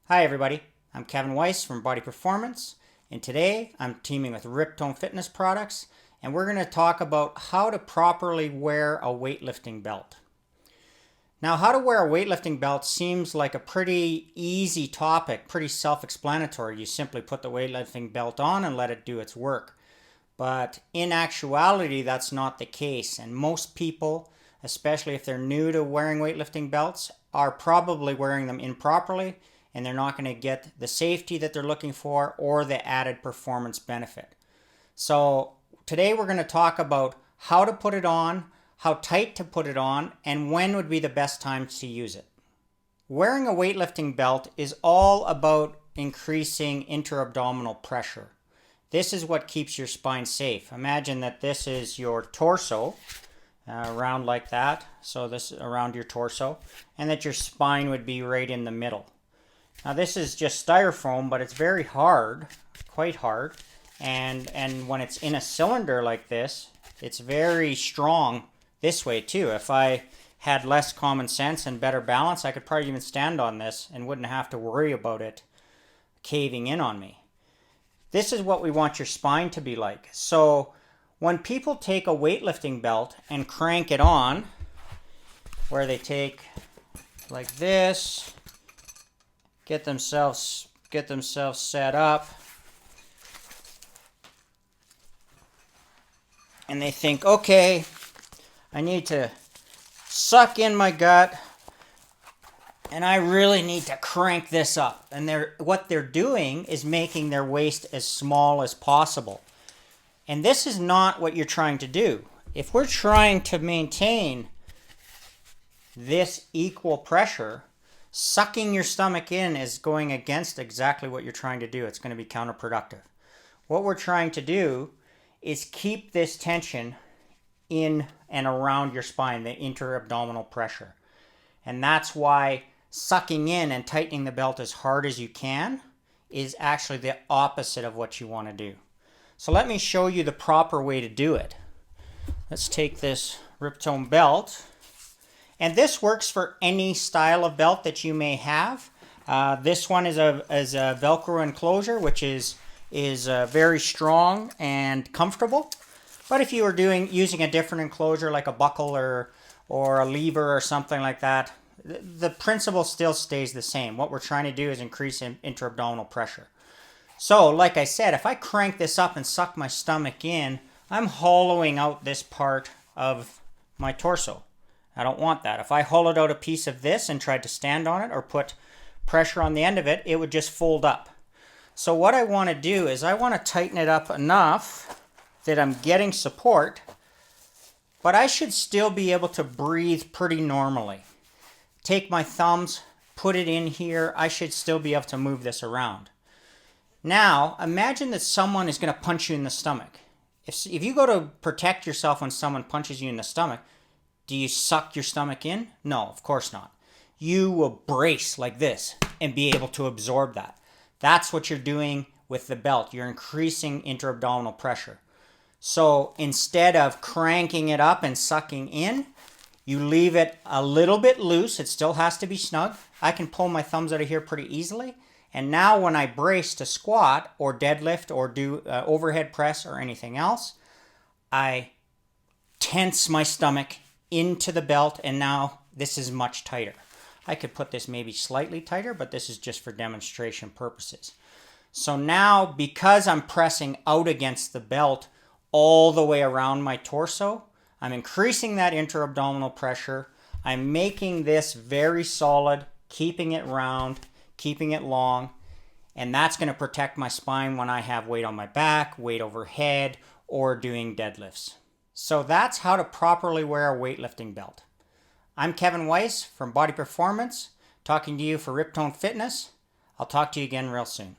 Hi everybody, I'm Kevin Weiss from Body Performance, and today I'm teaming with Riptone Fitness Products, and we're going to talk about how to properly wear a weightlifting belt. Now, how to wear a weightlifting belt seems like a pretty easy topic, pretty self-explanatory. You simply put the weightlifting belt on and let it do its work. But in actuality, that's not the case, and most people, especially if they're new to wearing weightlifting belts, are probably wearing them improperly, and they're not going to get the safety that they're looking for or the added performance benefit. So today we're going to talk about how to put it on, how tight to put it on, and when would be the best time to use it. Wearing a weightlifting belt is all about increasing interabdominal pressure. This is what keeps your spine safe. Imagine that this is your torso, around like that, so this is around your torso, and that your spine would be right in the middle. Now this is just styrofoam, but it's very hard, quite hard, and when it's in a cylinder like this, it's very strong this way too. If I had less common sense and better balance, I could probably even stand on this and wouldn't have to worry about it caving in on me. This is what we want your spine to be like. So when people take a weightlifting belt and crank it on, where they take like this, get themselves set up, and they think, okay, I need to suck in my gut and I really need to crank this up. And what they're doing is making their waist as small as possible. And this is not what you're trying to do. If we're trying to maintain this equal pressure, sucking your stomach in is going against exactly what you're trying to do. It's going to be counterproductive. What we're trying to do is keep this tension in and around your spine, the interabdominal pressure. And that's why sucking in and tightening the belt as hard as you can is actually the opposite of what you want to do. So let me show you the proper way to do it. Let's take this Riptone belt. And this works for any style of belt that you may have. This one is a Velcro enclosure, which is very strong and comfortable. But if you were using a different enclosure like a buckle or a lever or something like that, the principle still stays the same. What we're trying to do is increase intra-abdominal pressure. So, like I said, if I crank this up and suck my stomach in, I'm hollowing out this part of my torso. I don't want that. If I hollowed out a piece of this and tried to stand on it or put pressure on the end of it, it would just fold up. So what I want to do is I want to tighten it up enough that I'm getting support, but I should still be able to breathe pretty normally. Take my thumbs, put it in here. I should still be able to move this around. Now, imagine that someone is going to punch you in the stomach. If you go to protect yourself when someone punches you in the stomach, do you suck your stomach in? No, of course not. You will brace like this and be able to absorb that. That's what you're doing with the belt. You're increasing intra-abdominal pressure. So instead of cranking it up and sucking in, you leave it a little bit loose. It still has to be snug. I can pull my thumbs out of here pretty easily. And now when I brace to squat or deadlift or do overhead press or anything else, I tense my stomach into the belt, and now this is much tighter. I could put this maybe slightly tighter, but this is just for demonstration purposes. So now, because I'm pressing out against the belt all the way around my torso, I'm increasing that intra-abdominal pressure. I'm making this very solid, keeping it round, keeping it long, and that's going to protect my spine when I have weight on my back, weight overhead, or doing deadlifts. So that's how to properly wear a weightlifting belt. I'm Kevin Weiss from Body Performance, talking to you for Riptone Fitness. I'll talk to you again real soon.